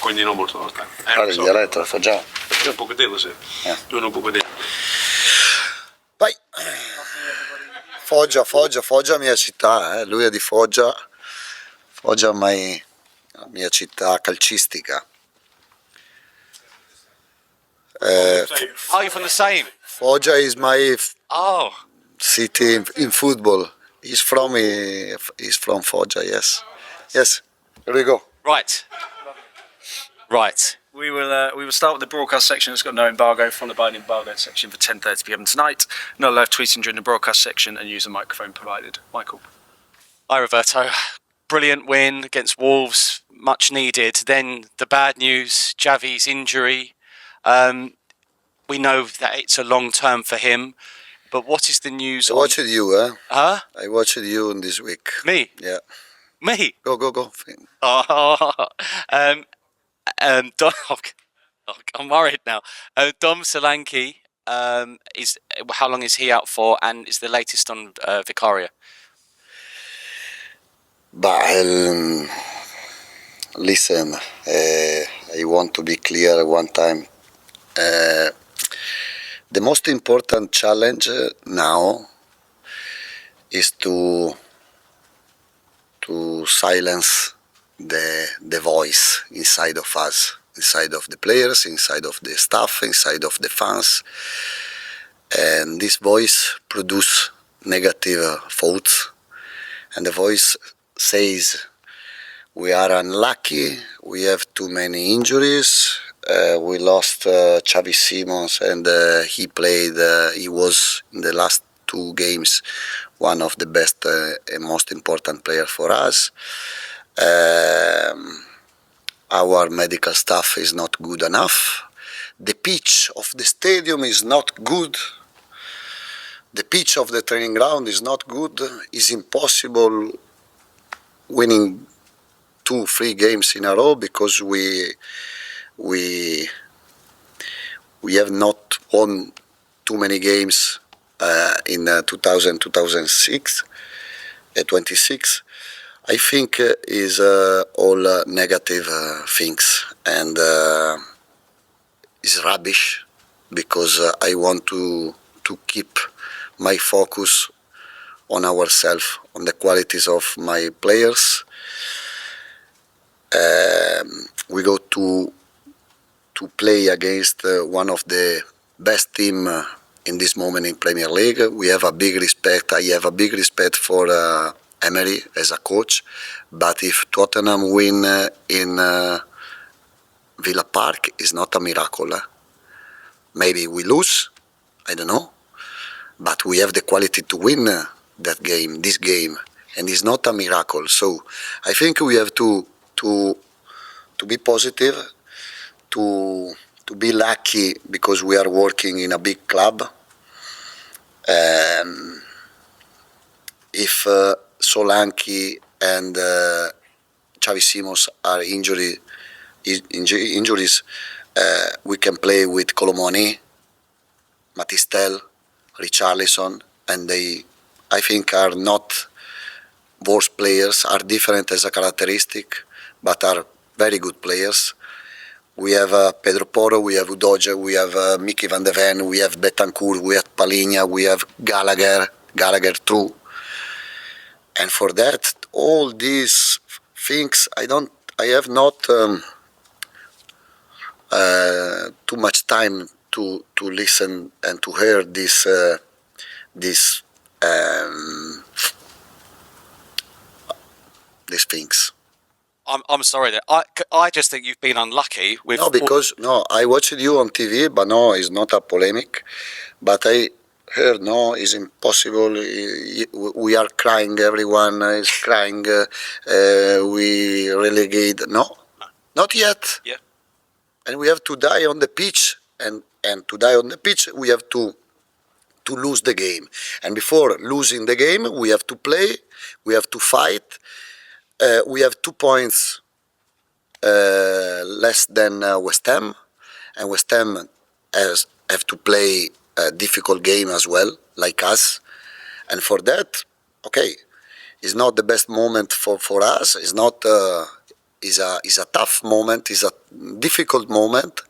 quindi non molto lontano. Il dialetto lo so già. Un pochettino, sì. Un pochettino. Vai. Foggia mia città, lui è di Foggia. Foggia è la mia città calcistica. Oh, you're from the same? Foggia is my Oh. city in football. He's from Foggia, yes. Yes, here we go. Right. We will start with the broadcast section. It's got no embargo, followed by an embargo section for 10:30 p.m. tonight. No live tweeting during the broadcast section, and use a microphone provided. Michael. Hi, Roberto. Brilliant win against Wolves, much needed. Then the bad news, Javi's injury. We know that it's a long term for him, but what is the news? I watched you, Huh? I watched you in this week. Me? Yeah. Me? Go. I'm worried now. Dom Solanke, how long is he out for, and is the latest on Vicaria? But listen, I want to be clear one time. The most important challenge now is to silence the voice inside of us, inside of the players, inside of the staff, inside of the fans. And this voice produces negative thoughts, and the voice says we are unlucky, we have too many injuries, we lost Xavi Simons, and he was in the last 2 games one of the best and most important players for us. Our medical staff is not good enough. The pitch of the stadium is not good. The pitch of the training ground is not good. It's impossible winning 2-3 games in a row because we have not won too many games in 2006, 26. I think is all negative things, and it's rubbish because I want to keep my focus on ourselves, on the qualities of my players. We go to play against one of the best team in this moment in Premier League. We have a big respect. I have a big respect for Emery as a coach, but if Tottenham win in Villa Park, it's not a miracle. Maybe we lose, I don't know, but we have the quality to win this game, and it's not a miracle. So I think we have to be positive, to be lucky because we are working in a big club. If Solanke and Xavi Simons are injuries, we can play with Colomoni, Matistel, Richarlison, and they, I think, are not worse players, are different as a characteristic, but are very good players. We have Pedro Porro, we have Udoge, we have Mickey van de Ven, we have Betancourt, we have Palinha, we have Gallagher through. And for that, all these things, I have not too much time to listen and to hear these things. I'm sorry that I just think you've been unlucky with. No, I watched you on TV, but no, it's not a polemic. But I heard no, it's impossible. We are crying. Everyone is crying. We relegate. No, not yet. Yeah. And we have to die on the pitch, and to die on the pitch, we have to lose the game. And before losing the game, we have to play. We have to fight. We have 2 points less than West Ham, and West Ham have to play a difficult game as well, like us. And for that, okay, it's not the best moment for us. It's not is a tough moment, is a difficult moment,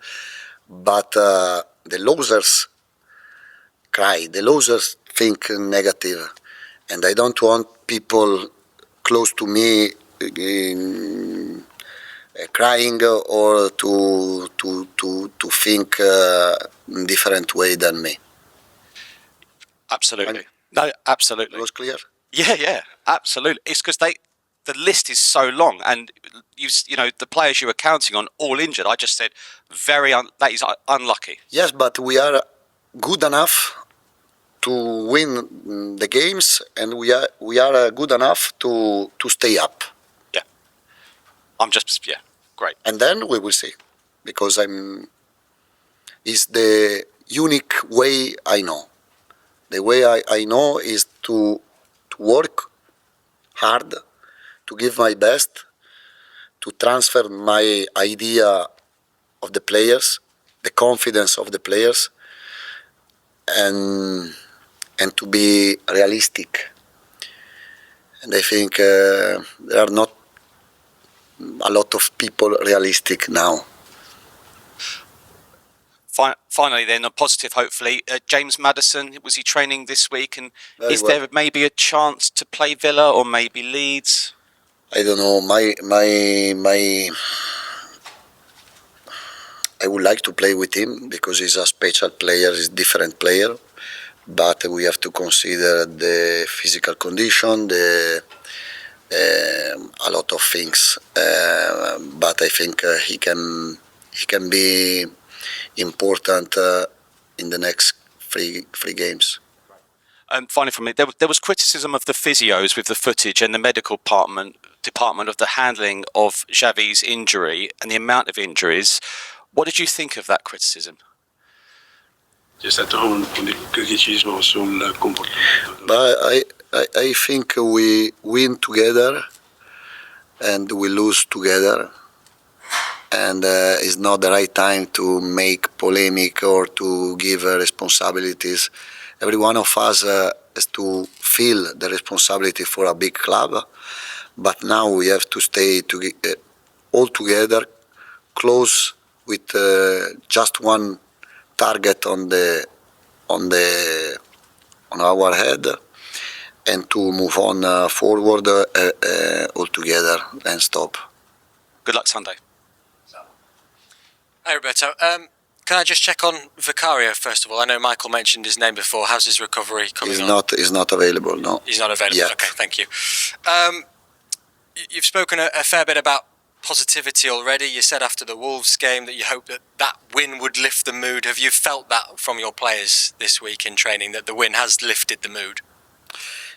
but the losers cry, the losers think negative, and I don't want people close to me crying or to think in different way than me. Absolutely. No, absolutely. It was clear? Yeah, absolutely. It's because the list is so long, and you know the players you were counting on all injured. I just said that is unlucky. Yes, but we are good enough to win the games, and we are good enough to stay up. Yeah, great. And then we will see, because is the unique way I know. The way I know is to work hard, to give my best, to transfer my idea of the players, the confidence of the players, and to be realistic. And I think there are not a lot of people realistic now. Finally, then, a positive, hopefully. James Maddison, was he training this week? And Very is well. there maybe a chance to play Villa or maybe Leeds? I don't know. I would like to play with him because he's a special player, he's a different player. But we have to consider the physical condition, a lot of things. But I think he can be important in the next three games. Finally, from me, there was criticism of the physios with the footage and the medical department of the handling of Xavi's injury and the amount of injuries. What did you think of that criticism? C'è stato un criticismo sul comportamento. But I think we win together and we lose together. And it's not the right time to make polemic or to give responsibilities. Every one of us has to feel the responsibility for a big club, but now we have to stay all together, close with just one target on our head, and to move on forward all together and stop. Good luck Sunday. Hi Roberto. Can I just check on Vicario first of all? I know Michael mentioned his name before. How's his recovery coming on? He's not available, no. He's not available. Yet. Okay, thank you. You've spoken a fair bit about positivity already. You said after the Wolves game that you hope that win would lift the mood. Have you felt that from your players this week in training, that the win has lifted the mood?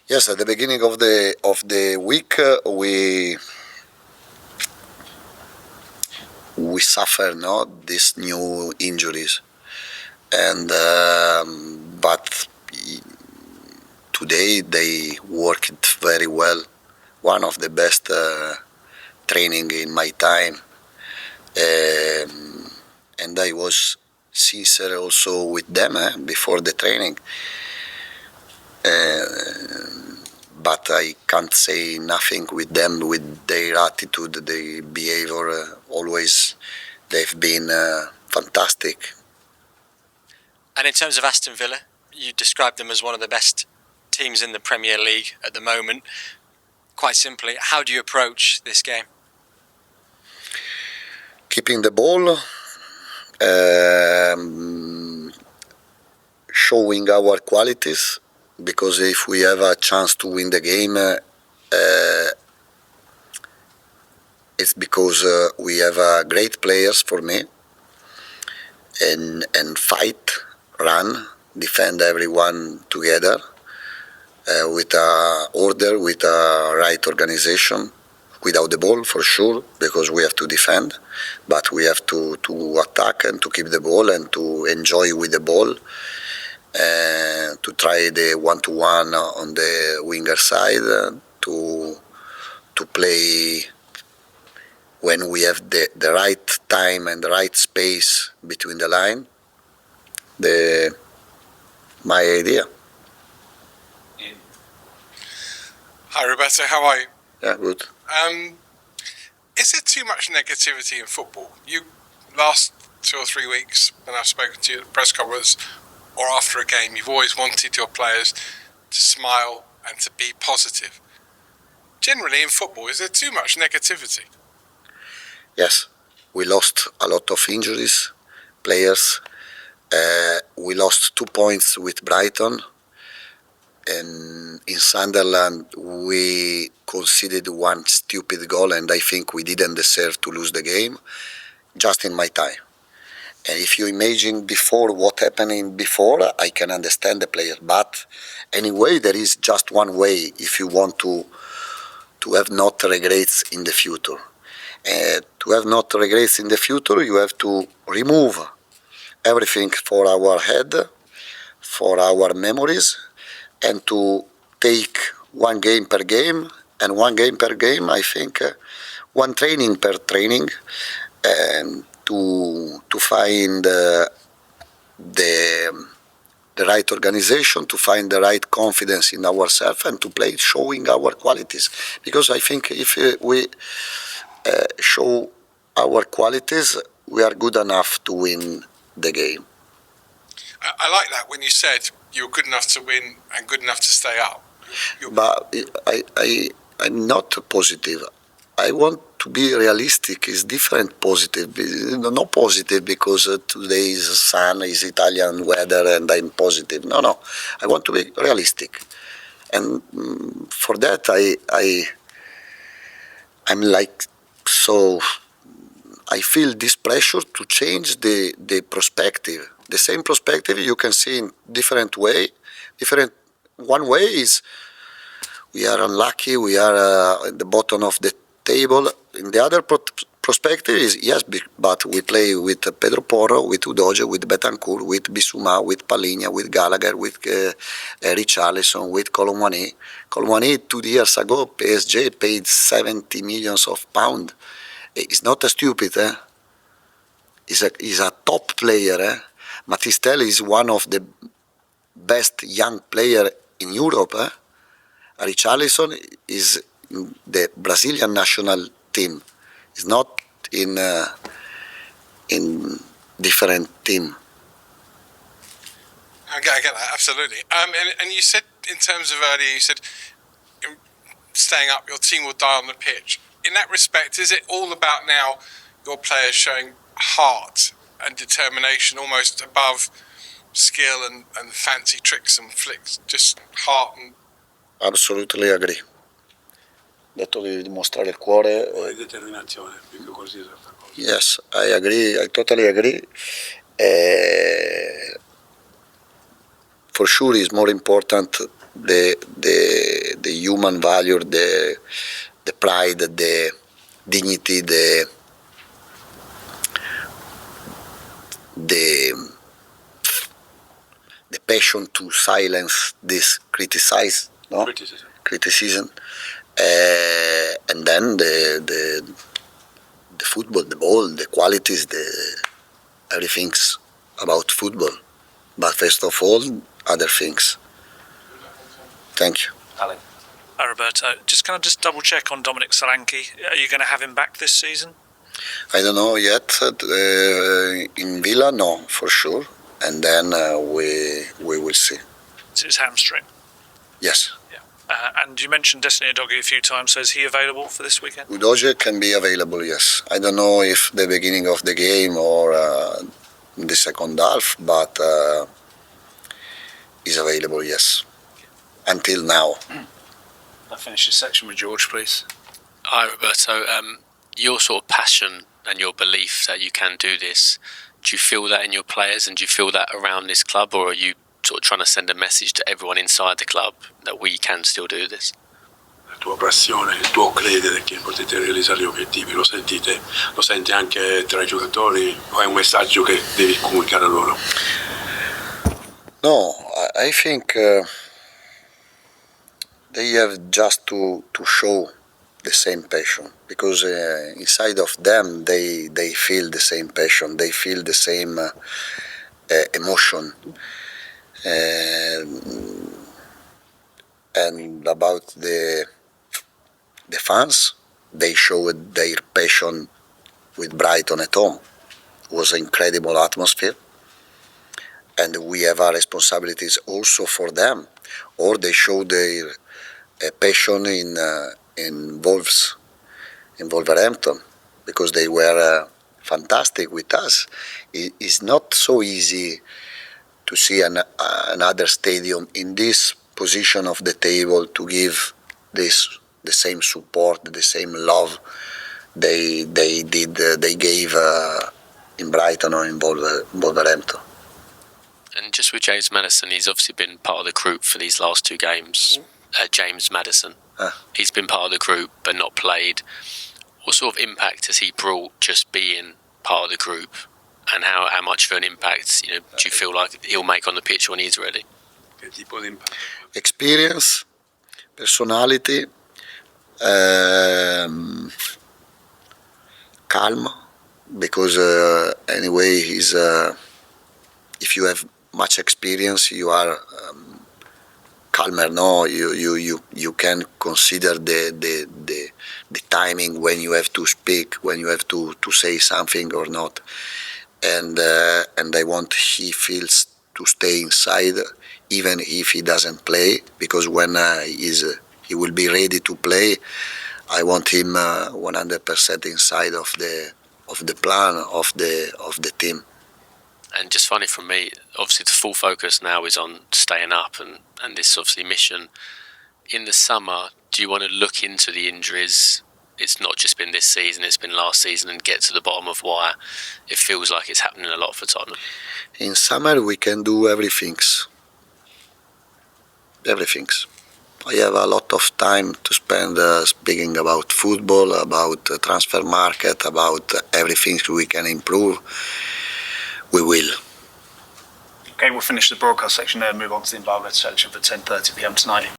Yes, at the beginning of the week we suffer these new injuries, and but today they worked very well. One of the best training in my time, and I was sincere also with them before the training. But I can't say nothing with them, with their attitude, their behavior. Always they've been fantastic. And in terms of Aston Villa, you described them as one of the best teams in the Premier League at the moment. Quite simply, how do you approach this game? Keeping the ball, showing our qualities, because if we have a chance to win the game, it's because we have great players for me, and fight, run, defend everyone together with order, with a right organization, without the ball for sure, because we have to defend, but we have to attack and to keep the ball and to enjoy with the ball. To try the one-to-one on the winger side, to play when we have the right time and the right space between the line. My idea. Hi Roberto, how are you? Yeah, good. Is there too much negativity in football? You last 2 or 3 weeks when I've spoken to you at the press conference or after a game, you've always wanted your players to smile and to be positive. Generally in football, is there too much negativity? Yes, we lost a lot of injuries, players. We lost 2 points with Brighton. And in Sunderland, we conceded one stupid goal, and I think we didn't deserve to lose the game, just in my time. And if you imagine before what happened before, I can understand the player. But anyway, there is just one way if you want to have not regrets in the future. To have not regrets in the future, you have to remove everything for our head, for our memories, and to take one game per game, and one game per game, I think, one training per training, and to find the right organization, to find the right confidence in ourselves, and to play showing our qualities. Because I think if we show our qualities, we are good enough to win the game. I like that when you said you were good enough to win and good enough to stay up. But I'm not positive. I want to be realistic. It's different positive. Not positive because today is sun, is Italian weather, and I'm positive. No. I want to be realistic. And for that, I'm like, so I feel this pressure to change the perspective. The same perspective you can see in different way. One way is we are unlucky, we are at the bottom of the table. In the other perspective is, yes, but we play with Pedro Porro, with Udogie, with Betancourt, with Bissouma, with Palinha, with Gallagher, with Richarlison, with Colomwani. Colomwani 2 years ago, PSG paid 70 millions of pounds. It's not a stupid, He's a top player, Matistel is one of the best young player in Europe. Richarlison is in the Brazilian national team. He's not in different team. I get that, absolutely. And you said in terms of earlier, you said staying up, your team will die on the pitch. In that respect, is it all about now your players showing heart and determination almost above skill and fancy tricks and flicks, just heart and... Absolutely agree. Detto di dimostrare il cuore. Determinazione, più che così. Yes, I agree. I totally agree. For sure, it's more important the human value, the pride, the dignity, the passion to silence this criticism, and then the football, the ball, the qualities, everything's about football. But first of all, other things. Thank you. Alan. Hi Roberto, can I just double check on Dominic Solanke? Are you going to have him back this season? I don't know yet. In Villa, no, for sure. And then we will see. It's his hamstring. Yes. Yeah. And you mentioned Destiny Udogie a few times, so is he available for this weekend? Udogie can be available, yes. I don't know if the beginning of the game or the second half, but he's available, yes. Until now. I'll finish this section with George, please. Hi, Roberto. Your sort of passion and your belief that you can do this, do you feel that in your players and do you feel that around this club, or are you sort of trying to send a message to everyone inside the club that we can still do this? La tua passione, il tuo credere che potete realizzare gli obiettivi, lo senti anche tra i giocatori, o è un messaggio che devi comunicare a loro? No, I think they have just to show the same passion, because inside of them they feel the same passion, they feel the same emotion. And about the fans, they showed their passion with Brighton at home. It was an incredible atmosphere, and we have our responsibilities also for them. Or they showed their passion in Wolves, in Wolverhampton, because they were fantastic with us. It's not so easy to see another stadium in this position of the table to give this the same support, the same love they gave in Brighton or in Wolverhampton. And just with James Maddison, he's obviously been part of the group for these last two games. James Maddison, he's been part of the group but not played. What sort of impact has he brought just being part of the group, and how much of an impact do you feel like he'll make on the pitch when he's ready? Experience, personality, calm, because anyway he's if you have much experience you are calmer. No, you can consider the timing when you have to speak, when you have to say something or not, and I want he feels to stay inside even if he doesn't play, because when he will be ready to play, I want him 100% inside of the plan of the team. And just funny from me, obviously the full focus now is on staying up and this obviously mission. In the summer, do you want to look into the injuries? It's not just been this season, it's been last season, and get to the bottom of why it feels like it's happening a lot for Tottenham. In summer we can do everything. I have a lot of time to spend speaking about football, about transfer market, about everything we can improve. We will. Okay, we'll finish the broadcast section there and move on to the embargoed section for 10:30 p.m. tonight.